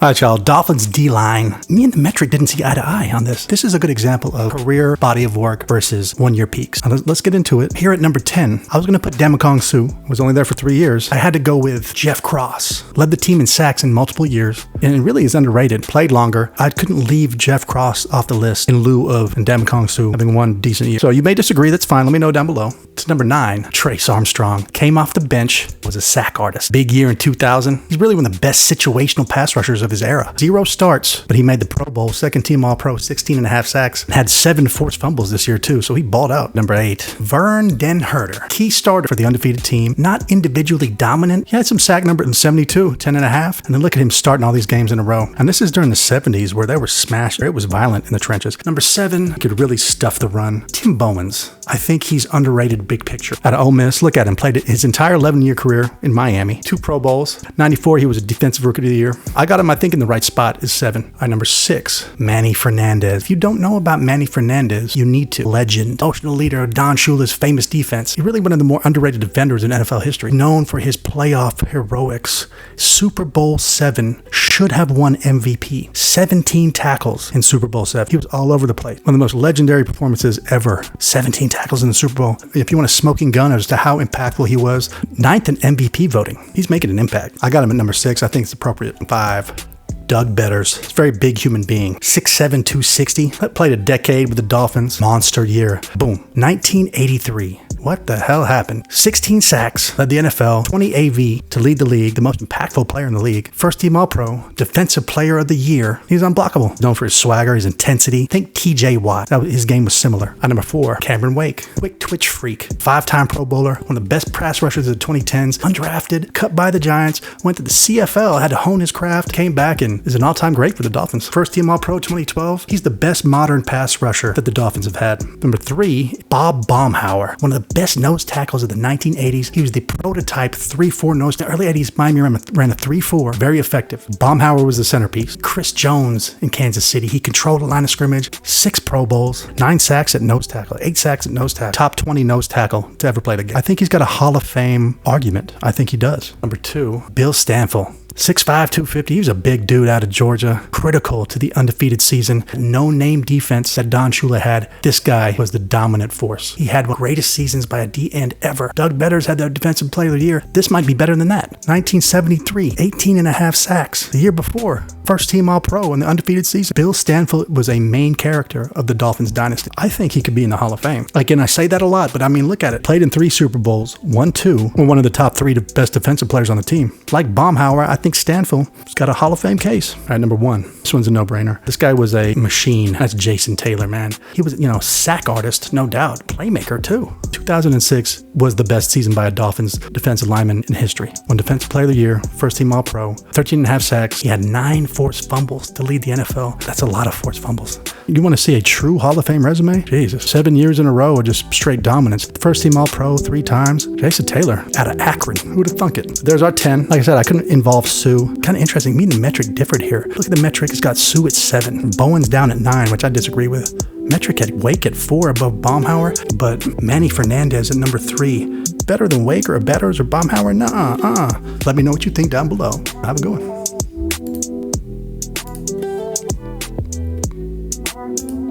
All right, y'all. Dolphins D-line. Me and the metric didn't see eye to eye on this. This is a good example of career body of work versus one-year peaks. Now, let's get into it. Here at number 10, I was going to put Ndamukong Suh. Was only there for 3 years. I had to go with Jeff Cross. Led the team in sacks in multiple years, and really is underrated. Played longer. I couldn't leave Jeff Cross off the list in lieu of Ndamukong Suh having one decent year. So you may disagree. That's fine. Let me know down below. To number 9, Trace Armstrong. Came off the bench. Was a sack artist. Big year in 2000. He's really one of the best situational pass rushers of his era. 0 starts, but he made the Pro Bowl, second team All-Pro, 16 and a half sacks, and had 7 forced fumbles this year too, so he balled out. Number 8, Vern Den Herter. Key starter for the undefeated team, not individually dominant. He had some sack number in 72, 10 and a half, and then look at him starting all these games in a row. And this is during the 70s where they were smashed. It was violent in the trenches. Number 7, could really stuff the run. Tim Bowens. I think he's underrated big picture. Out of Ole Miss, look at him. Played his entire 11-year career in Miami. 2 Pro Bowls. 94, he was a defensive rookie of the year. I got him, I think, in the right spot is 7. All right, number 6, Manny Fernandez. If you don't know about Manny Fernandez, you need to. Legend, emotional leader of Don Shula's famous defense. He's really one of the more underrated defenders in NFL history. Known for his playoff heroics. Super Bowl 7 should have won MVP. 17 tackles in Super Bowl 7. He was all over the place. One of the most legendary performances ever. 17 tackles in the Super Bowl. If you want a smoking gun as to how impactful he was, 9th in MVP voting. He's making an impact. I got him at number 6. I think it's appropriate. 5, Doug Betters. He's a very big human being. 6'7", 260. Played a decade with the Dolphins. Monster year. Boom. 1983. What the hell happened? 16 sacks, led the NFL, 20 AV to lead the league, the most impactful player in the league. First team All-Pro, defensive player of the year. He's unblockable. Known for his swagger, his intensity. Think TJ Watt. His game was similar. At number 4, Cameron Wake. Quick twitch freak. 5-time Pro Bowler. One of the best pass rushers of the 2010s. Undrafted. Cut by the Giants. Went to the CFL. Had to hone his craft. Came back and is an all-time great for the Dolphins. First team All-Pro 2012. He's the best modern pass rusher that the Dolphins have had. Number 3, Bob Baumhauer. One of the best nose tackles of the 1980s. He was the prototype 3-4 nose tackle. Early 80s, Miami ran a 3-4. Very effective. Baumhauer was the centerpiece. Chris Jones in Kansas City. He controlled the line of scrimmage. 6 Pro Bowls. 9 sacks at nose tackle. 8 sacks at nose tackle. Top 20 nose tackle to ever play the game. I think he's got a Hall of Fame argument. I think he does. Number 2, Bill Stanfill. 6'5", 250. He was a big dude out of Georgia. Critical to the undefeated season. No name defense that Don Shula had. This guy was the dominant force. He had one of the greatest seasons by a D-end ever. Doug Betters had the defensive player of the year. This might be better than that. 1973, 18 and a half sacks. The year before, first team All-Pro in the undefeated season. Bill Stanfill was a main character of the Dolphins dynasty. I think he could be in the Hall of Fame. Again, I say that a lot, but I mean, look at it. Played in 3 Super Bowls, won 2, were one of the top 3 best defensive players on the team. Like Baumhauer, I think Stanfield's got a Hall of Fame case. All right, number 1. This one's a no-brainer. This guy was a machine. That's Jason Taylor, man. He was, sack artist, no doubt. Playmaker, too. 2006 was the best season by a Dolphins defensive lineman in history. Won Defensive Player of the Year, first team All-Pro, 13 and a half sacks. He had 9 forced fumbles to lead the NFL. That's a lot of forced fumbles. You want to see a true Hall of Fame resume? Jesus. 7 years in a row of just straight dominance. First team All-Pro 3 times. Jason Taylor out of Akron. Who would have thunk it? There's our 10. Like I said, I couldn't involve Suh. Kind of interesting. Me and the metric differed here. Look at the metric. It's got Suh at 7. Bowen's down at 9, which I disagree with. Metric had Wake at 4 above Baumhauer, but Manny Fernandez at number 3. Better than Wake or Betters or Baumhauer? Nuh-uh. Let me know what you think down below. Have a good one.